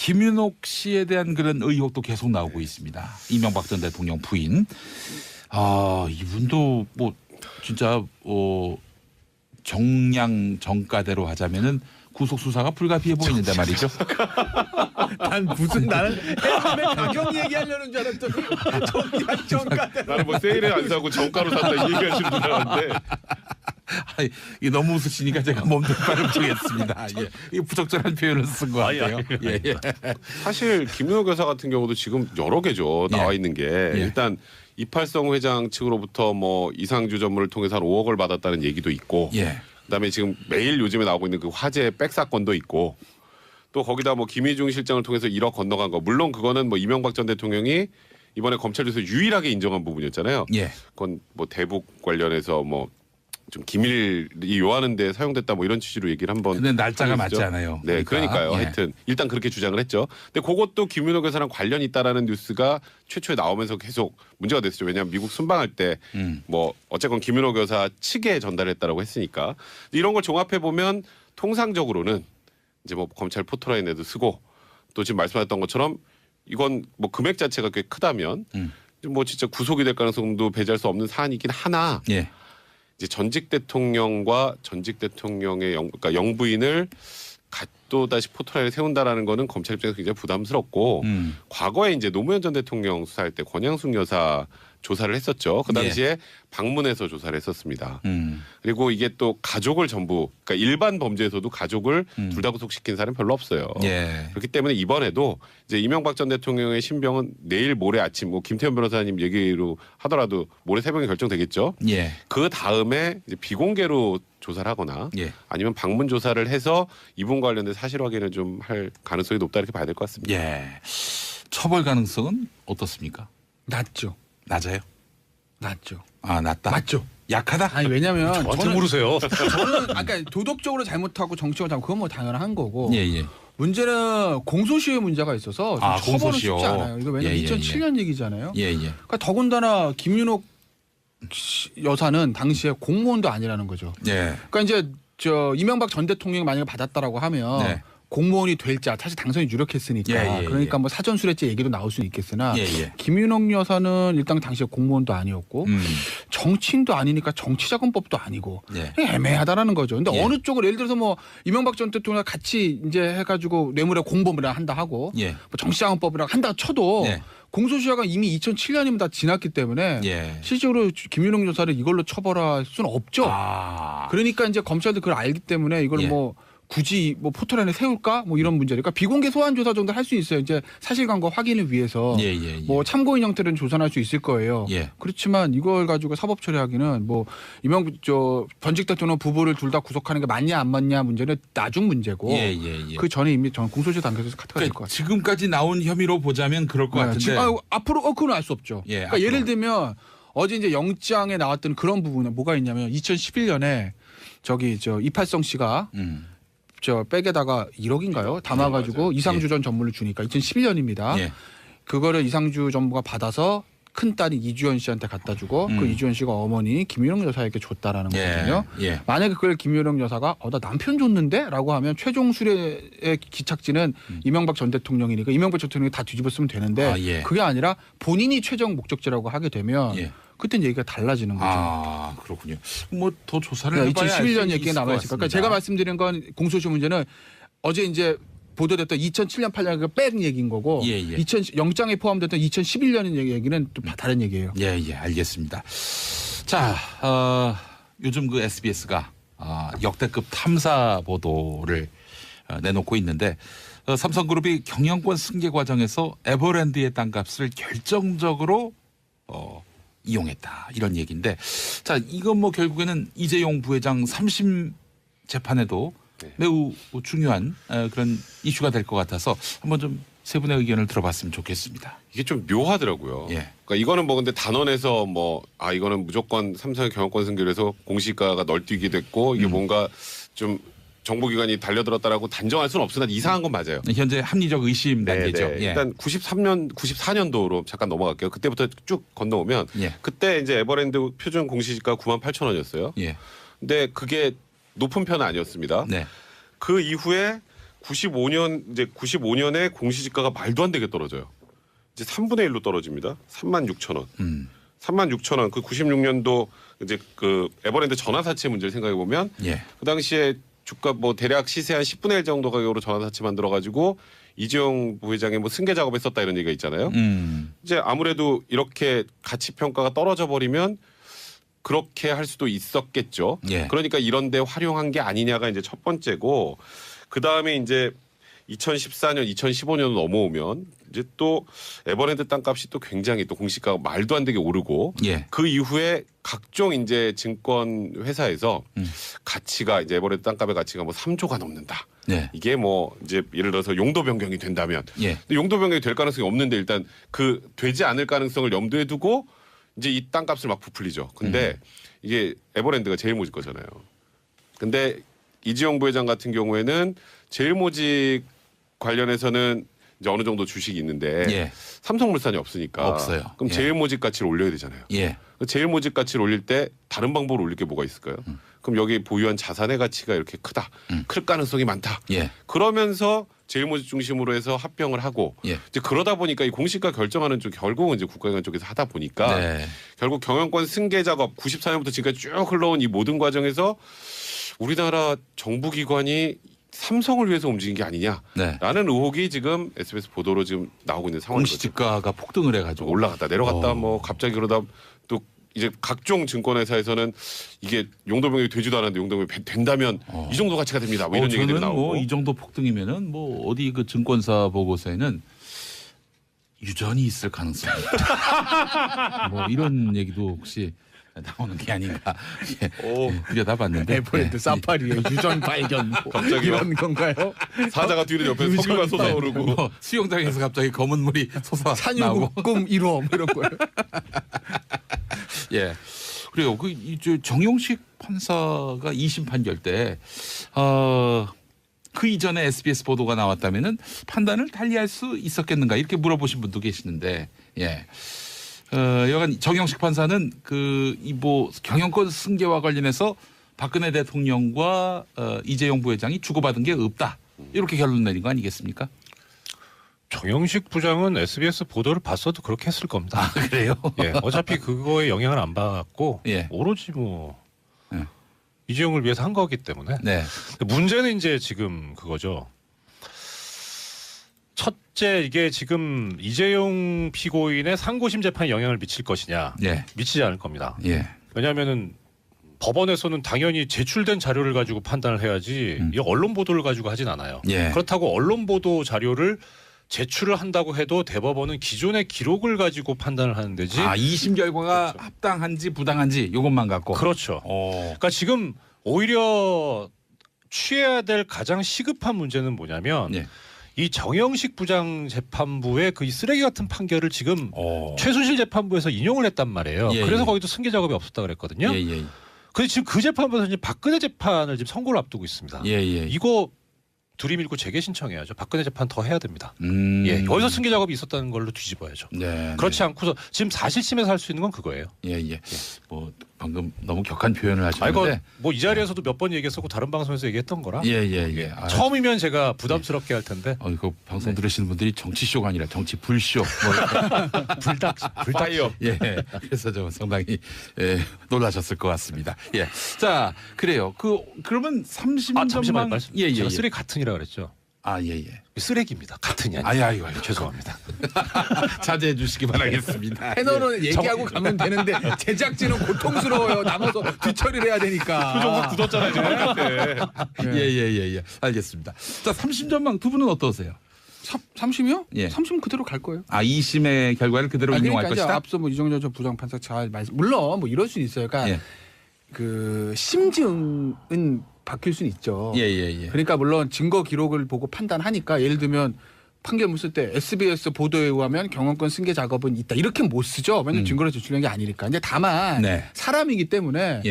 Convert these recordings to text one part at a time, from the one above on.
김윤옥 씨에 대한 그런 의혹도 계속 나오고 있습니다. 이명박 전 대통령 부인. 아, 이분도 뭐 진짜 정량 정가대로 하자면은 구속 수사가 불가피해 보이는데 말이죠. 난 무슨 나는 해남의 가격 얘기하려는 줄 알았더니 정량 정가대로. 나는 뭐 세일에 안 사고 정가로 산다 이 얘기하시는 줄 알았는데. 아이, 이게 너무 웃으시니까 제가 몸둘 바를 주겠습니다. 예. 이게 부적절한 표현을 쓴 것 같아요. 예, 예. 사실 김윤옥 여사 같은 경우도 지금 여러 개죠. 나와 있는 게 일단 이팔성 회장 측으로부터 뭐 이상주 전문을 통해서 한 5억을 받았다는 얘기도 있고 그다음에 지금 매일 요즘에 나오고 있는 그 화재 백 사건도 있고 또 거기다 뭐 김희중 실장을 통해서 1억 건너간 거 물론 그거는 뭐 이명박 전 대통령이 이번에 검찰 조사에서 유일하게 인정한 부분이었잖아요. 그건 뭐 대북 관련해서 뭐 좀 기밀이 요하는데 사용됐다 뭐 이런 취지로 얘기를 한번. 근데 날짜가 맞지 않아요. 네, 그러니까요. 하여튼 일단 그렇게 주장을 했죠. 근데 그것도 김윤옥 여사랑 관련이 있다라는 뉴스가 최초에 나오면서 계속 문제가 됐죠. 왜냐하면 미국 순방할 때 뭐 어쨌건 김윤옥 여사 측에 전달했다라고 했으니까 이런 걸 종합해 보면 통상적으로는 이제 뭐 검찰 포토라인에도 쓰고 또 지금 말씀하셨던 것처럼 이건 뭐 금액 자체가 꽤 크다면 뭐 진짜 구속이 될 가능성도 배제할 수 없는 사안이긴 하나. 이제 전직 대통령과 전직 대통령의 그러니까 영부인을 또 다시 포토라인에 세운다라는 거는 검찰 입장에서 굉장히 부담스럽고 과거에 이제 노무현 전 대통령 수사할 때 권양숙 여사 조사를 했었죠. 그 당시에 방문해서 조사를 했었습니다. 그리고 이게 또 가족을 전부 그러니까 일반 범죄에서도 가족을 둘 다 구속시킨 사람은 별로 없어요. 그렇기 때문에 이번에도 이제 이명박 전 대통령의 신병은 내일 모레 아침 뭐 김태현 변호사님 얘기로 하더라도 모레 새벽에 결정되겠죠. 그 다음에 이제 비공개로 조사를 하거나 아니면 방문 조사를 해서 이분 관련된 사실 확인을 좀 할 가능성이 높다 이렇게 봐야 될 것 같습니다. 처벌 가능성은 어떻습니까? 낮죠. 낮아요? 낮죠. 아, 낮다. 맞죠. 약하다? 아니 왜냐면 저한테 물으세요. 저는 아까 도덕적으로 잘못하고 정치적으로 잘못 그건 뭐 당연한 거고. 예. 문제는 공소시효의 문제가 있어서 처벌은 공소시효. 쉽지 않아요. 이거 왜냐면 2007년 얘기잖아요. 그러니까 더군다나 김윤옥 여사는 당시에 공무원도 아니라는 거죠. 그러니까 이제 이명박 전 대통령이 만약에 받았다라고 하면 공무원이 될지 사실 당선이 유력했으니까 그러니까 뭐 사전수뢰죄 얘기도 나올 수는 있겠으나 김윤옥 여사는 일단 당시에 공무원도 아니었고 정치인도 아니니까 정치자금법도 아니고 애매하다라는 거죠. 근데 어느 쪽을 예를 들어서 뭐 이명박 전 대통령 같이 이제 해가지고 뇌물에 공범이라 한다 하고 뭐 정치자금법이라 한다 쳐도 공소시효가 이미 2007년이면 다 지났기 때문에 실질적으로 김윤옥 여사를 이걸로 처벌할 수는 없죠. 그러니까 이제 검찰도 그걸 알기 때문에 이걸 뭐 굳이 뭐 포털에 세울까 뭐 이런 문제니까 비공개 소환 조사 정도 할 수 있어요. 이제 사실관계 확인을 위해서 뭐 참고인 형태로는 조사할 수 있을 거예요. 그렇지만 이걸 가지고 사법 처리하기는 뭐 전직 대통령 부부를 둘 다 구속하는 게 맞냐 안 맞냐 문제는 나중 문제고 그 전에 이미 공소시효 단계에서 카트가 될 것 같아요. 지금까지 나온 혐의로 보자면 그럴 것 같은데 앞으로 그건 알 수 없죠. 그러니까 예를 들면 어제 이제 영장에 나왔던 그런 부분에 뭐가 있냐면 2011년에 이팔성 씨가 백에다가 1억인가요? 담아가지고 이상주 전 전무를 주니까 2011년입니다. 그거를 이상주 전무가 받아서 큰 딸이 이주연 씨한테 갖다 주고 그 이주연 씨가 어머니 김윤옥 여사에게 줬다라는 거거든요. 만약에 그걸 김윤옥 여사가 나 남편 줬는데? 라고 하면 최종 수뢰의 기착지는 이명박 전 대통령이니까 이명박 전 대통령이 다 뒤집어 쓰면 되는데 그게 아니라 본인이 최종 목적지라고 하게 되면 그때는 얘기가 달라지는 거죠. 그렇군요. 뭐 더 조사를 그러니까 해봐야 2011년 얘기가 남아있으니까 그러니까 제가 말씀드린 건 공소시효 문제는 어제 이제 보도됐던 2007년 8년 그 뺀 얘기인 거고 영장에 포함됐던 2011년 얘기는 또 다른 얘기예요. 알겠습니다. 자, 요즘 그 SBS가 역대급 탐사 보도를 내놓고 있는데 삼성그룹이 경영권 승계 과정에서 에버랜드의 땅값을 결정적으로 이용했다 이런 얘기인데 자 이건 뭐 결국에는 이재용 부회장 3심 재판에도 매우 중요한 그런 이슈가 될 것 같아서 한번 좀 세 분의 의견을 들어봤으면 좋겠습니다. 이게 좀 묘하더라고요. 그러니까 이거는 뭐 근데 단언해서 이거는 무조건 삼성의 경영권 승계를 해서 공시가가 널뛰게 됐고 이게 뭔가 좀 정보기관이 달려들었다라고 단정할 수는 없으나 이상한 건 맞아요. 현재 합리적 의심 단계죠. 일단 94년도로 잠깐 넘어갈게요. 그때부터 쭉 건너오면 그때 이제 에버랜드 표준 공시지가 98,000원이었어요. 근데 그게 높은 편은 아니었습니다. 그 이후에 95년에 공시지가가 말도 안 되게 떨어져요. 이제 3분의 1로 떨어집니다. 36,000원. 36,000원. 그 96년도 이제 그 에버랜드 전화사채 문제를 생각해 보면 그 당시에 주가 뭐 대략 시세 한 10분의 1 정도 가격으로 전화사채 만들어 가지고 이재용 부회장이 뭐 승계 작업에 썼다 이런 얘기가 있잖아요. 이제 아무래도 이렇게 가치 평가가 떨어져 버리면 그렇게 할 수도 있었겠죠. 그러니까 이런 데 활용한 게 아니냐가 이제 첫 번째고, 그다음에 이제 2014년, 2015년 넘어오면 이제 또 에버랜드 땅값이 또 굉장히 또 공시가가 말도 안 되게 오르고 그 이후에 각종 이제 증권 회사에서 가치가 이제 에버랜드 땅값의 가치가 뭐 3조가 넘는다. 이게 뭐 이제 예를 들어서 용도 변경이 된다면 근데 용도 변경이 될 가능성이 없는데 일단 그 되지 않을 가능성을 염두에 두고 이제 이 땅값을 막 부풀리죠. 근데 이게 에버랜드가 제일모직 거잖아요. 근데 이재용 부회장 같은 경우에는 제일모직 관련해서는 이제 어느 정도 주식이 있는데 삼성물산이 없으니까 없어요. 그럼 제일모직 가치를 올려야 되잖아요. 제일모직 가치를 올릴 때 다른 방법으로 올릴 게 뭐가 있을까요? 그럼 여기 보유한 자산의 가치가 이렇게 크다. 클 가능성이 많다. 그러면서 제일모직 중심으로 해서 합병을 하고 이제 그러다 보니까 이 공시가 결정하는 쪽 결국은 이제 국가기관 쪽에서 하다 보니까 결국 경영권 승계 작업 94년부터 지금까지 쭉 흘러온 이 모든 과정에서 우리나라 정부기관이 삼성을 위해서 움직인 게 아니냐라는 의혹이 지금 SBS 보도로 지금 나오고 있는 상황이거든요. 공시지가가 폭등을 해가지고 올라갔다 내려갔다 뭐 갑자기 그러다 또 이제 각종 증권회사에서는 이게 용도 변경이 되지도 않았는데 용도 변경이 된다면 이 정도 가치가 됩니다. 뭐 이런 얘기들이 나오고. 뭐 이 정도 폭등이면은 뭐 어디 그 증권사 보고서에는 유전이 있을 가능성이 있다. 뭐 이런 얘기도 혹시 나오는 게 아닌가 들여다봤는데 에버랜드 사파리의 유전 발견 갑자기 이런 건가요? 사자가 뒤로 옆에 석유가 솟아오르고 뭐 수영장에서 갑자기 검은 물이 솟아 나오고 산유국 1호 뭐 이런 거예요. 그래요. 그 정용식 판사가 2심 판결 때 그 이전에 SBS 보도가 나왔다면은 판단을 달리할 수 있었겠는가 이렇게 물어보신 분도 계시는데 여간 정영식 판사는 뭐 경영권 승계와 관련해서 박근혜 대통령과 이재용 부회장이 주고받은 게 없다. 이렇게 결론 내린 거 아니겠습니까? 정영식 부장은 SBS 보도를 봤어도 그렇게 했을 겁니다. 그래요? 어차피 그거에 영향을 안 받았고 오로지 뭐 이재용을 위해서 한 거기 때문에. 문제는 이제 지금 그거죠. 첫째, 이게 지금 이재용 피고인의 상고심 재판에 영향을 미칠 것이냐. 미치지 않을 겁니다. 왜냐하면은 법원에서는 당연히 제출된 자료를 가지고 판단을 해야지 이 언론 보도를 가지고 하진 않아요. 그렇다고 언론 보도 자료를 제출을 한다고 해도 대법원은 기존의 기록을 가지고 판단을 하는 데지. 2심 결과가 합당한지 부당한지 이것만 갖고. 그렇죠. 그러니까 지금 오히려 취해야 될 가장 시급한 문제는 뭐냐면 이 정영식 부장 재판부의 그 쓰레기 같은 판결을 지금 최순실 재판부에서 인용을 했단 말이에요. 그래서 거기도 승계 작업이 없었다 그랬거든요. 근데 지금 그 재판부에서 이제 박근혜 재판을 지금 선고를 앞두고 있습니다. 이거 들이밀고 재개 신청해야죠. 박근혜 재판 더 해야 됩니다. 여기서 승계 작업이 있었다는 걸로 뒤집어야죠. 그렇지 않고서 지금 사실심에서 할 수 있는 건 그거예요. 뭐 방금 너무 격한 표현을 하셨는데 뭐 이 자리에서도 몇 번 얘기했었고 다른 방송에서 얘기했던 거라. 처음이면 제가 부담스럽게 할 텐데. 이거 방송 들으시는 분들이 정치쇼가 아니라 정치 불쇼. 뭐 불닭이요. 그래서 좀 상당히 놀라셨을 것 같습니다. 자, 그래요. 그러면 30년 잠시만 말씀. 제가 쓰레기 같은이라 그랬죠. 쓰레기입니다. 같은이 아니에요. 죄송합니다. 자제해 주시기 바라겠습니다. 패널은 얘기하고 가면 되는데 제작진은 고통스러워요. 남아서 뒤처리를 해야 되니까. 표정 굳었잖아요. 지금. 알겠습니다. 자, 3심전망 두 분은 어떠세요? 3심이요? 3심 그대로 갈 거예요. 2심의 결과를 그대로 인용할 그러니까 것이다. 앞서 뭐 이정재 전 부장판사 잘 말씀. 물론 뭐 이럴 수는 있어요. 그러니까 그 심증은 바뀔 수는 있죠. 그러니까 물론 증거 기록을 보고 판단하니까 예를 들면 판결문 쓸 때 SBS 보도에 의하면 경영권 승계 작업은 있다. 이렇게 못 쓰죠. 왜냐하면 증거를 제출한 게 아니니까. 근데 다만 사람이기 때문에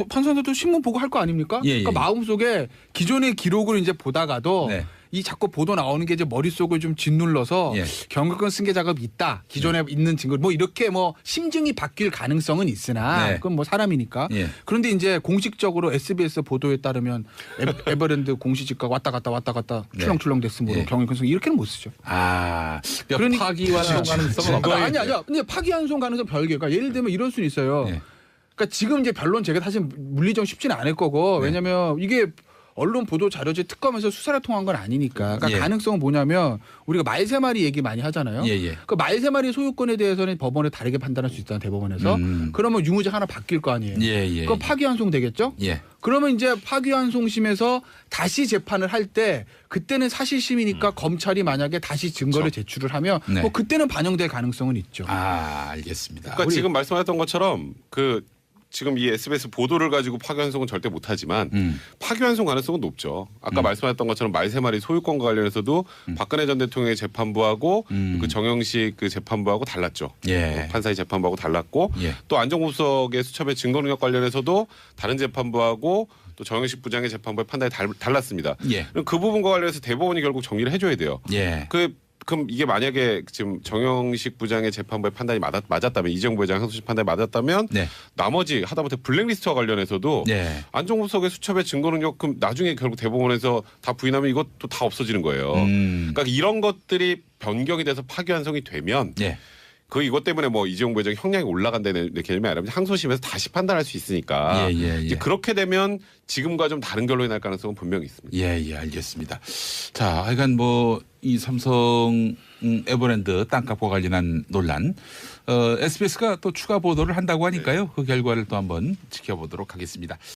판사들도 신문 보고 할 거 아닙니까? 그러니까 마음속에 기존의 기록을 이제 보다가도 이 자꾸 보도 나오는 게 이제 머릿속을 좀 짓눌러서 예. 경영권 승계 작업이 있다. 기존에 있는 증거 뭐 이렇게 뭐 심증이 바뀔 가능성은 있으나 네. 그건 뭐 사람이니까. 예. 그런데 이제 공식적으로 SBS 보도에 따르면 에버랜드 공시지가 왔다 갔다 네. 출렁출렁 됐으므로 예. 경영권 승계 이렇게는 못 쓰죠. 그러니까 파기환송 가능성은 없다. 아니야. 근데 파기환송 가능성 별개. 그러니까 예를 들면 이럴 수는 있어요. 예. 그러니까 지금 이제 변론 제가 사실 물리정 쉽지는 않을 거고 네. 왜냐하면 이게 언론 보도 자료지 특검에서 수사를 통한 건 아니니까. 그러니까 예. 가능성은 뭐냐면 우리가 말 세 마리 얘기 많이 하잖아요. 예. 그 말 세 마리 소유권에 대해서는 법원에 다르게 판단할 수 있다는 대법원에서. 그러면 유무죄 하나 바뀔 거 아니에요. 예. 그럼 파기환송 되겠죠? 예. 그러면 이제 파기환송심에서 다시 재판을 할 때 그때는 사실심이니까 검찰이 만약에 다시 증거를 제출을 하면 네. 뭐 그때는 반영될 가능성은 있죠. 알겠습니다. 그러니까 지금 말씀하셨던 것처럼 지금 이 SBS 보도를 가지고 파기환송은 절대 못하지만 파기환송 가능성은 높죠. 아까 말씀하셨던 것처럼 말 세 마리 소유권과 관련해서도 박근혜 전 대통령의 재판부하고 그 정영식 그 재판부하고 달랐죠. 예. 판사의 재판부하고 달랐고 예. 또 안종범수석의 수첩의 증거 능력 관련해서도 다른 재판부하고 또 정영식 부장의 재판부의 판단이 달랐습니다. 예. 그 부분과 관련해서 대법원이 결국 정리를 해줘야 돼요. 예. 그럼 이게 만약에 지금 정영식 부장의 재판부의 판단이 맞았다면 이재용 부회장 항소심 판단이 맞았다면 네. 나머지 하다못해 블랙리스트와 관련해서도 네. 안종범 수석의 수첩의 증거 능력 그럼 나중에 결국 대법원에서 다 부인하면 이것도 다 없어지는 거예요. 그러니까 이런 것들이 변경이 돼서 파기환송이 되면 예. 이것 때문에 뭐 이재용 부회장 형량이 올라간다는 개념이 아니라 항소심에서 다시 판단할 수 있으니까 이제 그렇게 되면 지금과 좀 다른 결론이 날 가능성은 분명히 있습니다. 예, 알겠습니다. 자, 하여간 뭐 이 삼성 에버랜드 땅값과 관련한 논란, SBS가 또 추가 보도를 한다고 하니까요. 그 결과를 또 한번 지켜보도록 하겠습니다.